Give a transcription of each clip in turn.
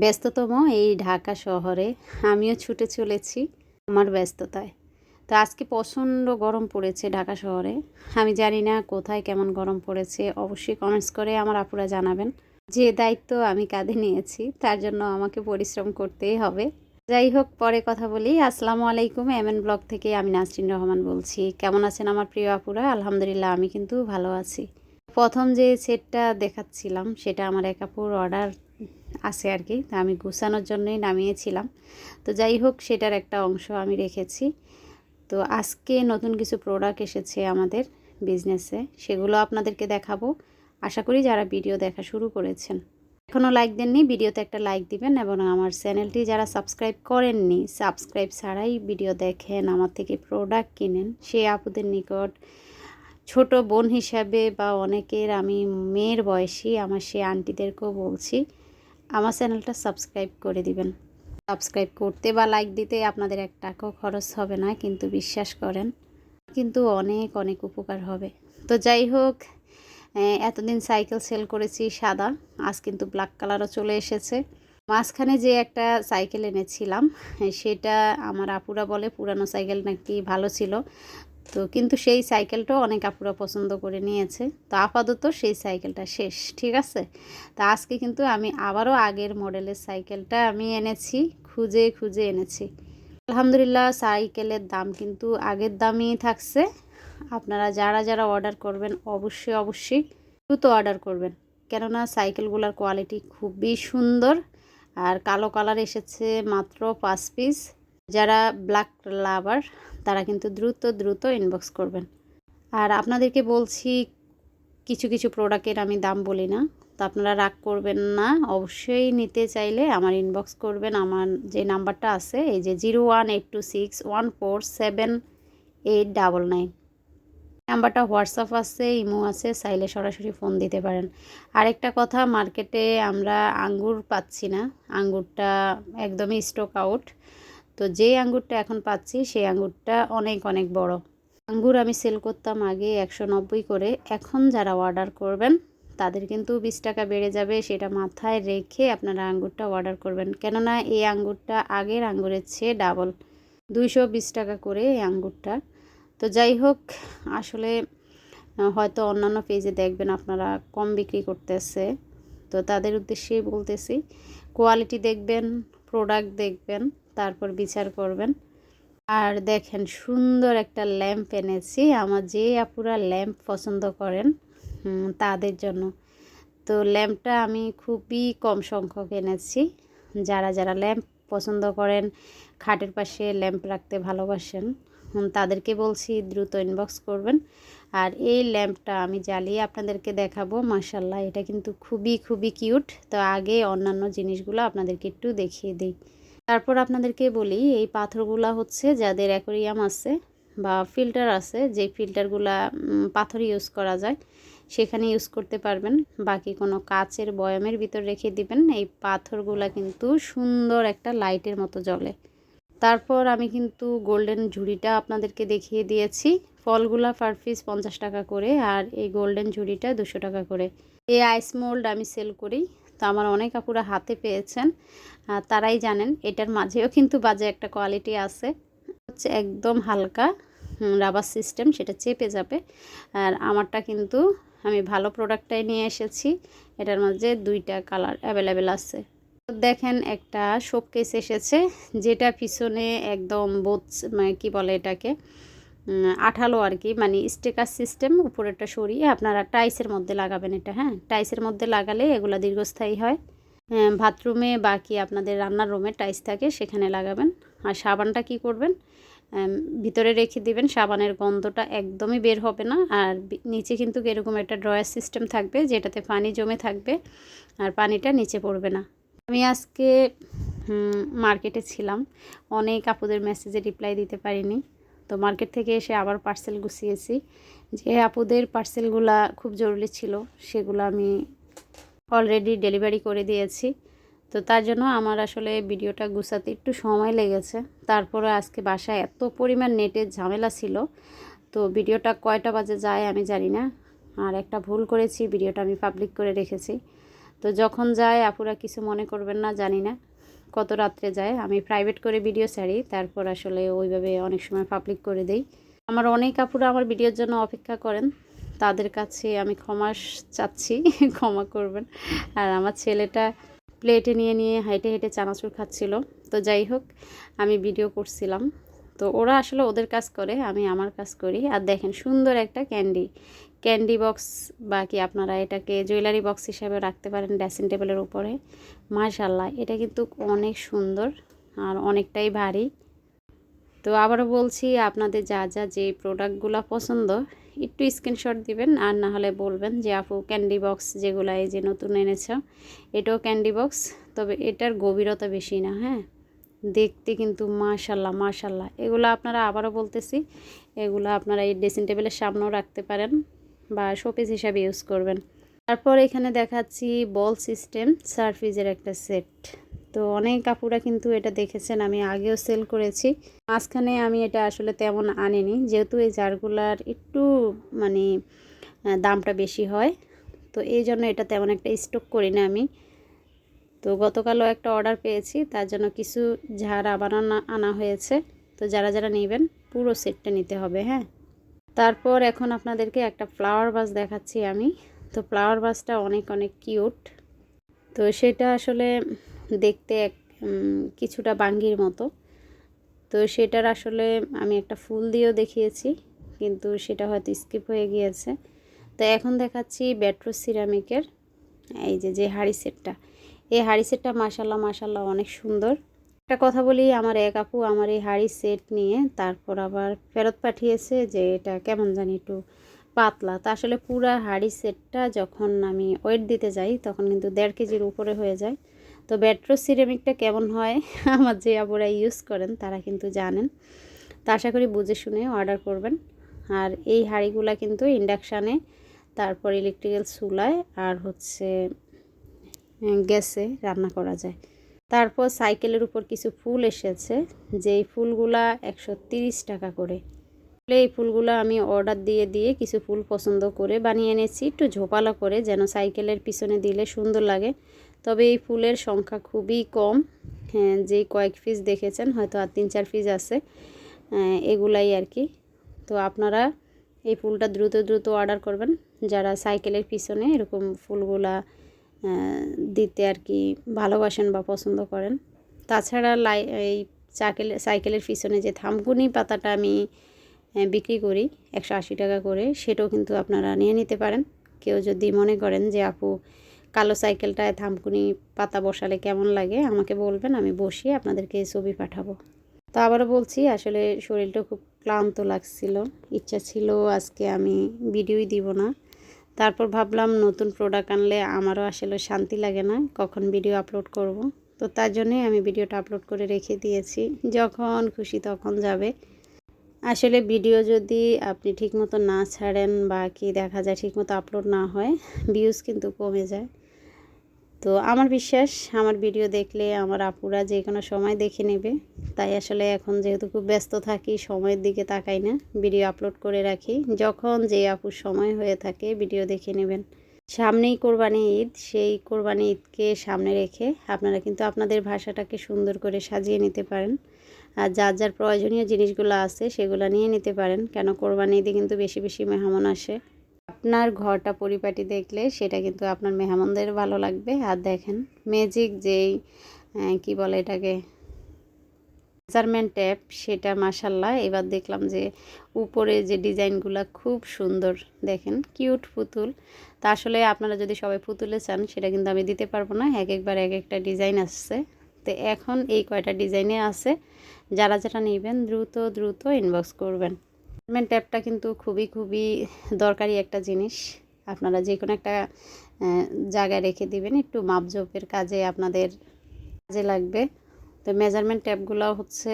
ব্যস্ততম এই ঢাকা শহরে আমিও ছুটে চলেছি আমার ব্যস্ততায়। তো আজকে প্রচণ্ড গরম পড়েছে ঢাকা শহরে। আমি জানি না কোথায় কেমন গরম পড়েছে, অবশ্যই কমেন্টস করে আমার আপুরা জানাবেন। যে দায়িত্ব আমি কাঁধে নিয়েছি তার জন্য আমাকে পরিশ্রম করতেই হবে। যাই হোক, পরে কথা বলি। আসসালামু আলাইকুম, এমএন ব্লগ থেকে আমি নাসরিন রহমান বলছি। কেমন আছেন আমার প্রিয় আপুরা? আলহামদুলিল্লাহ, আমি কিন্তু ভালো আছি। প্রথম যে সেটটা দেখাচ্ছিলাম সেটা আমার এক আপুর অর্ডার আছে আর কি, তা আমি গুছানোর জন্যই নামিয়েছিলাম। তো যাই হোক, সেটার একটা অংশ আমি রেখেছি। তো আজকে নতুন কিছু প্রোডাক্ট এসেছে আমাদের বিজনেসে, সেগুলো আপনাদেরকে দেখাবো। আশা করি যারা ভিডিও দেখা শুরু করেছেন, এখনও লাইক দেননি, ভিডিওতে একটা লাইক দিবেন। এবং আমার চ্যানেলটি যারা সাবস্ক্রাইব করেননি, সাবস্ক্রাইব ছাড়াই ভিডিও দেখেন, আমার থেকে প্রোডাক্ট কিনেন, সেই আপুদের নিকট ছোট বোন হিসাবে বা অনেকের আমি মেয়ের বয়সী আমার সেই আন্টিদেরকেও বলছি, আমার চ্যানেলটা সাবস্ক্রাইব করে দিবেন। সাবস্ক্রাইব করতে বা লাইক দিতে আপনাদের এক টাকাও খরচ হবে না, কিন্তু বিশ্বাস করেন কিন্তু অনেক অনেক উপকার হবে। তো যাই হোক, এতদিন সাইকেল সেল করেছি সাদা, আজ কিন্তু ব্ল্যাক কালারও চলে এসেছে। মাঝখানে যে একটা সাইকেল এনেছিলাম সেটা আমার আপুরা বলে পুরানো সাইকেল নাকি ভালো ছিল। তো কিন্তু সেই সাইকেলটাও অনেক আপুরা পছন্দ করে নিয়েছে। তো আপাতত সেই সাইকেলটা শেষ, ঠিক আছে। তো আজকে কিন্তু আমি আবারও আগের মডেলের সাইকেলটা আমি এনেছি, খুঁজে খুঁজে এনেছি। আলহামদুলিল্লাহ, সাইকেলের দাম কিন্তু আগের দামই থাকছে। আপনারা যারা যারা অর্ডার করবেন অবশ্যই অবশ্যই দ্রুত অর্ডার করবেন, কেননা সাইকেলগুলোর কোয়ালিটি খুবই সুন্দর। আর কালো কালার এসেছে মাত্র 5 পিস। যারা ব্ল্যাক লাভার তারা কিন্তু দ্রুত দ্রুত ইনবক্স করবেন। আর আপনাদেরকে বলছি, কিছু কিছু প্রোডাক্টের আমি দাম বলি না, তো আপনারা রাগ করবেন না। অবশ্যই নিতে চাইলে আমার ইনবক্স করবেন। আমার যে নাম্বারটা আছে, এই যে 01826147899 নাম্বারটা, হোয়াটসঅ্যাপ আছে, ইমো আছে, চাইলে সরাসরি ফোন দিতে পারেন। আরেকটা কথা, মার্কেটে আমরা আঙ্গুর পাচ্ছি না, আঙ্গুরটা একদমই স্টক আউট। তো যে আঙ্গুরটা এখন পাচ্ছি সেই আঙ্গুরটা অনেক অনেক বড় আঙ্গুর। আমি সেল করতাম আগে 190 করে, এখন যারা অর্ডার করবেন তাদের কিন্তু 20 টাকা বেড়ে যাবে, সেটা মাথায় রেখে আপনারা আঙ্গুরটা অর্ডার করবেন। কেননা এই আঙ্গুরটা আগের আঙ্গুরের চেয়ে ডাবল, 220 টাকা করে এই আঙ্গুরটা। তো যাই হোক, আসলে হয়তো অন্যান্য পেজে দেখবেন আপনারা কম বিক্রি করতেছে, তো তাদের উদ্দেশ্যেই বলতেছি, কোয়ালিটি দেখবেন, প্রোডাক্ট দেখবেন, তারপর বিচার করবেন। আর দেখেন, সুন্দর একটা ল্যাম্প এনেছি আমার যে আপুরা ল্যাম্প পছন্দ করেন তাদের জন্য। তো ল্যাম্পটা আমি খুবই কম সংখ্যক এনেছি। যারা যারা ল্যাম্প পছন্দ করেন, খাটের পাশে ল্যাম্প রাখতে ভালোবাসেন, তাদেরকে বলছি দ্রুত ইনবক্স করবেন। আর এই ল্যাম্পটা আমি জ্বালিয়ে আপনাদেরকে দেখাবো। মাশাল্লাহ, এটা কিন্তু খুবই খুবই কিউট। তো আগে অন্যান্য জিনিসগুলো আপনাদেরকে একটু দেখিয়ে দিই, তারপর আপনাদেরকে বলি। এই পাথরগুলা হচ্ছে যাদের অ্যাকোরিয়াম আছে বা ফিল্টার আছে, যে ফিল্টারগুলা পাথর ইউজ করা যায় সেখানে ইউজ করতে পারবেন। বাকি কোনো কাচের বয়ামের ভিতর রেখে দিবেন। এই পাথরগুলা কিন্তু সুন্দর একটা লাইটের মতো জ্বলে। তারপর আমি কিন্তু গোল্ডেন ঝুড়িটা আপনাদেরকে দেখিয়ে দিয়েছি। ফলগুলা পার পিস 50 টাকা করে, আর এই গোল্ডেন ঝুড়িটা 200 টাকা করে। এই আইস মোল্ড আমি সেল করি, তো আমার অনেক আপুরা হাতে পেয়েছেন, তারাই জানেন। এটার মাঝেও কিন্তু বাজে একটা কোয়ালিটি আছে, হচ্ছে একদম হালকা রাবার সিস্টেম, সেটা চেপে যাবে। আর আমারটা কিন্তু আমি ভালো প্রোডাক্টটাই নিয়ে এসেছি। এটার মধ্যে 2টা কালার অ্যাভেলেবেল আছে। দেখেন, একটা শোকেস এসেছে, যেটা পিছনে একদম মানে কি বলে এটাকে, আঠালো আর কি, মানে স্টিকার সিস্টেম। উপরেরটা সরিয়ে আপনারা টাইসের মধ্যে লাগাবেন এটা। হ্যাঁ, টাইসের মধ্যে লাগালে এগুলো দীর্ঘস্থায়ী হয়। বাথরুমে বাকি আপনাদের রান্নার রুমে টাইস থাকে, সেখানে লাগাবেন। আর সাবানটা কি করবেন, ভিতরে রেখে দিবেন, সাবানের গন্ধটা একদমই বের হবে না। আর নিচে কিন্তু এরকম একটা ড্রয়ার সিস্টেম থাকবে, যেটাতে পানি জমে থাকবে আর পানিটা নিচে পড়বে না। আমি আজকে মার্কেটে ছিলাম, অনেক আপুদের মেসেজে রিপ্লাই দিতে পারিনি। তো মার্কেট থেকে এসে আবার পার্সেল গুছিয়েছি। যে আপুদের পার্সেলগুলা খুব জরুরি ছিল সেগুলো আমি অলরেডি ডেলিভারি করে দিয়েছি। তো তার জন্য আমার আসলে ভিডিওটা গুছাতে একটু সময় লেগেছে। তারপরে আজকে বাসায় এত পরিমাণ নেটের ঝামেলা ছিল, তো ভিডিওটা কয়টা বাজে যায় আমি জানি না। আর একটা ভুল করেছি, ভিডিওটা আমি পাবলিক করে রেখেছি। তো যখন যায় আপুরা কিছু মনে করবেন না, জানি না কত রাত্রে যায়। আমি প্রাইভেট করে ভিডিও ছাড়ি, তারপর আসলে ওইভাবে অনেক সময় পাবলিক করে দেই। আমার অনেক আপুরা আমার ভিডিওর জন্য অপেক্ষা করেন, তাদের কাছে আমি ক্ষমা চাচ্ছি, ক্ষমা করবেন। আর আমার ছেলেটা প্লেটে নিয়ে নিয়ে হেঁটে হেঁটে চানাচুর খাচ্ছিল। তো যাই হোক, আমি ভিডিও করছিলাম। তো ওরা আসলে ওদের কাজ করে, আমি আমার কাজ করি। আর দেখেন সুন্দর একটা ক্যান্ডি বক্স, বা কি আপনারা এটাকে জুয়েলারি বক্স হিসাবে রাখতে পারেন ড্রেসিং টেবিলের উপরে। মাশাআল্লাহ, এটা কিন্তু অনেক সুন্দর আর অনেকটাই ভারী। তো আবারও বলছি, আপনাদের যা যা যে প্রোডাক্টগুলো পছন্দ একটু স্ক্রিনশট দিবেন, আর না হলে বলবেন যে আপু ক্যান্ডি বক্স যেগুলো এই যে নতুন এনেছ এটাও ক্যান্ডি বক্স, তবে এটার গভীরতা বেশি না। হ্যাঁ, দেখতে কিন্তু মাশাআল্লাহ মাশাআল্লাহ। এগুলো আপনারা, আবারও বলতেছি, এগুলো আপনারা এই ড্রেসিং টেবিলের সামনেও রাখতে পারেন বা শোপিস হিসাবে ইউজ করবেন। তারপর এখানে দেখাচ্ছি বল সিস্টেম সারফিজের একটা সেট। তো অনেক কাপুরা কিন্তু এটা দেখেছেন, আমি আগেও সেল করেছি। মাঝখানে আমি এটা আসলে তেমন আনিনি, যেহেতু এই জারগুলার একটু মানে দামটা বেশি হয়, তো এই জন্য এটা তেমন একটা স্টক করি না আমি। তো গতকালও একটা অর্ডার পেয়েছি, তার জন্য কিছু ঝাড় আবার আনা হয়েছে। তো যারা যারা নেবেন পুরো সেটটা নিতে হবে। হ্যাঁ, তারপর এখন আপনাদেরকে একটা ফ্লাওয়ার ভাস দেখাচ্ছি আমি। তো ফ্লাওয়ার ভাসটা অনেক অনেক কিউট। তো সেটা আসলে দেখতে কিছুটা বাঙ্গির মতো। তো সেটার আসলে আমি একটা ফুল দিয়েও দেখিয়েছি, কিন্তু সেটা হয়তো স্কিপ হয়ে গিয়েছে। তো এখন দেখাচ্ছি ব্যাট্রো সিরামিকের এই যে হাঁড়ি সেটটা। এই হাঁড়ি সেটটা মাশাল্লাহ মাশাল্লাহ অনেক সুন্দর। একটা কথা বলি, আমার এক আপু আমার এই হাঁড়ি সেট নিয়ে তারপর আবার ফেরত পাঠিয়েছে যে এটা কেমন জানি একটু পাতলা। তা আসলে পুরা হাঁড়ি সেটটা যখন আমি ওয়েট দিতে যাই তখন কিন্তু 1.5 কেজির উপরে হয়ে যায়। তো ব্যাট্রো সিরামিকটা কেমন হয় আমার যে আপুরা ইউজ করেন তারা কিন্তু জানেন। তো আশা করি বুঝে শুনে অর্ডার করবেন। আর এই হাঁড়িগুলা কিন্তু ইন্ডাকশানে, তারপর ইলেকট্রিক্যাল চুলায়, আর হচ্ছে গ্যাসে রান্না করা যায়। তারপর সাইকেলের উপর কিছু ফুল এসেছে, যেই ফুলগুলা 130 টাকা করে। এই ফুলগুলো আমি অর্ডার দিয়ে দিয়ে কিছু ফুল পছন্দ করে বানিয়ে এনেছি, একটু ঝোপালো করে, যেন সাইকেলের পিছনে দিলে সুন্দর লাগে। তবে এই ফুলের সংখ্যা খুবই কম। হ্যাঁ, যেই কয়েক পিস দেখেছেন হয়তো আর 3-4 পিস আছে, এগুলাই আর কি। তো আপনারা এই ফুলটা দ্রুত দ্রুত অর্ডার করবেন, যারা সাইকেলের পিছনে এরকম ফুলগুলা দিতে আর কি ভালোবাসেন বা পছন্দ করেন। তাছাড়া এই সাইকেলের পিছনে যে থামকুনি পাতাটা আমি বিক্রি করি 180 টাকা করে, সেটাও কিন্তু আপনারা নিয়ে নিতে পারেন। কেউ যদি মনে করেন যে আপু কালো সাইকেলটায় থামকুনি পাতা বসালে কেমন লাগে আমাকে বলবেন, আমি বসিয়ে আপনাদেরকে ছবি পাঠাবো। তো আবারও বলছি, আসলে শরীরটা খুব ক্লান্ত লাগছিল, ইচ্ছা ছিল আজকে আমি ভিডিওই দিব না। তারপর ভাবলাম নতুন প্রোডাক্ট আনলে আমারও আসলে শান্তি লাগে না কখন ভিডিও আপলোড করব। তো তার জন্যই আমি ভিডিওটা আপলোড করে রেখে দিয়েছি, যখন খুশি তখন যাবে। আসলে ভিডিও যদি আপনি ঠিকমতো না ছাড়েন বা কি দেখা যায় ঠিকমতো আপলোড না হয়, ভিউজ কিন্তু কমে যায়। তো আমার বিশ্বাস আমার ভিডিও দেখলে আমার আপুরা যে কোনো সময় দেখে নেবে। তাই আসলে এখন যেহেতু খুব ব্যস্ত থাকি, সময়ের দিকে তাকাই না, ভিডিও আপলোড করে রাখি। যখন যে আপুর সময় হয়ে থাকে ভিডিও দেখে নেবেন। সামনেই কোরবানি ঈদ, সেই কোরবানি ঈদকে সামনে রেখে আপনারা কিন্তু আপনাদের ভাষাটাকে সুন্দর করে সাজিয়ে নিতে পারেন। আর যার যার প্রয়োজনীয় জিনিসগুলো আছে সেগুলো নিয়ে নিতে পারেন, কেন কোরবানি ঈদে কিন্তু বেশি বেশি মেহমান আসে। আপনার ঘরটা পরিপাটি দেখলে সেটা কিন্তু আপনার মেহমানদের ভালো লাগবে। আর দেখেন ম্যাজিক যেই কি বলে এটাকে মেজারমেন্ট ট্যাপ, সেটা মাশাল্লাহ এবার দেখলাম যে উপরে যে ডিজাইনগুলো খুব সুন্দর, দেখেন কিউট পুতুল। তা আসলে আপনারা যদি সবাই পুতুলে চান সেটা কিন্তু আমি দিতে পারবো না, এক একবার এক একটা ডিজাইন আসছে। তো এখন এই কয়টা ডিজাইনে আছে, যারা যারা নেবেন দ্রুত দ্রুত ইনবক্স করবেন। মেজারমেন্ট ট্যাপটা কিন্তু খুবই খুবই দরকারি একটা জিনিস, আপনারা যে কোনো একটা জায়গায় রেখে দিবেন, একটু মাপজোপের কাজে আপনাদের কাজে লাগবে। তো মেজারমেন্ট ট্যাপগুলো হচ্ছে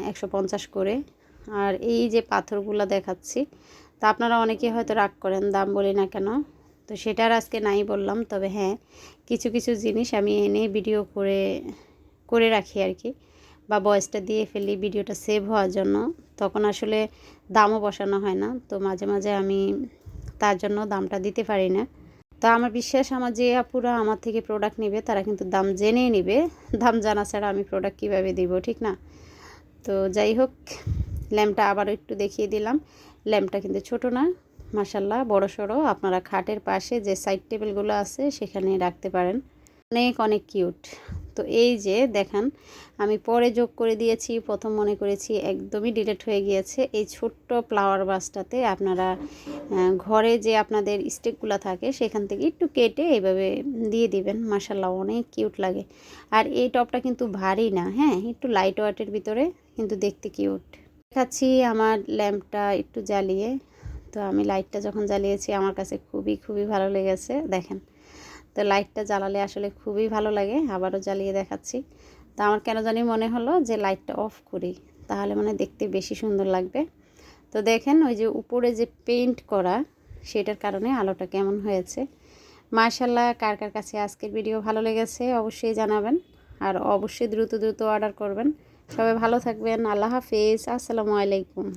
150 করে। আর এই যে পাথরগুলো দেখাচ্ছি, তা আপনারা অনেকে হয়তো রাগ করেন দাম বলি না কেন, তো সেটার আজকে নাই বললাম। তবে হ্যাঁ, কিছু কিছু জিনিস আমি এনে ভিডিও করে রাখি আর কি, বা ভয়েসটা দিয়ে ফেলি ভিডিওটা সেভ হওয়ার জন্য, তখন আসলে দামও বসানো হয় না। তো মাঝে মাঝে আমি তার জন্য দামটা দিতে পারি না। তা আমার বিশ্বাস আমার যে আপুরা আমার থেকে প্রোডাক্ট নেবে তারা কিন্তু দাম জেনেই নেবে, দাম জানা ছাড়া আমি প্রোডাক্ট কীভাবে দিব, ঠিক না? তো যাই হোক, ল্যাম্পটা আবারও একটু দেখিয়ে দিলাম। ল্যাম্পটা কিন্তু ছোট না, মাশাল্লাহ বড় সড়ো। আপনারা খাটের পাশে যে সাইড টেবিলগুলো আছে সেখানে রাখতে পারেন। অনেক অনেক কিউট। তো এই যে দেখেন, আমি পরে যোগ করে দিয়েছি, প্রথম মনে করেছি একদমই ডিলিট হয়ে গিয়েছে। এই ছোট্ট ফ্লাওয়ার বাসটাতে আপনারা ঘরে যে আপনাদের স্টিকগুলো থাকে সেখান থেকে একটু কেটে এইভাবে দিয়ে দিবেন, মাশাল্লাহ অনেক কিউট লাগে। আর এই টপটা কিন্তু ভারী না, হ্যাঁ একটু লাইট ওয়েটের ভিতরে, কিন্তু দেখতে কিউট। দেখাচ্ছি আমার ল্যাম্পটা একটু জ্বালিয়ে। তো আমি লাইটটা যখন জ্বালিয়েছি আমার কাছে খুবই খুবই ভালো লেগেছে, দেখেন। তো লাইটটা জ্বালালে আসলে খুবই ভালো লাগে। আবারও জ্বালিয়ে দেখাচ্ছি। তো আমার কেন জানি মনে হলো যে লাইটটা অফ করি, তাহলে মানে দেখতে বেশি সুন্দর লাগবে। তো দেখেন ওই যে উপরে যে পেইন্ট করা, সেটার কারণে আলোটা কেমন হয়েছে। মাশাল্লাহ, কার কার কাছে আজকের ভিডিও ভালো লেগেছে অবশ্যই জানাবেন। আর অবশ্যই দ্রুত দ্রুত অর্ডার করবেন। সবাই ভালো থাকবেন। আল্লাহ হাফেজ। আসসালামু আলাইকুম।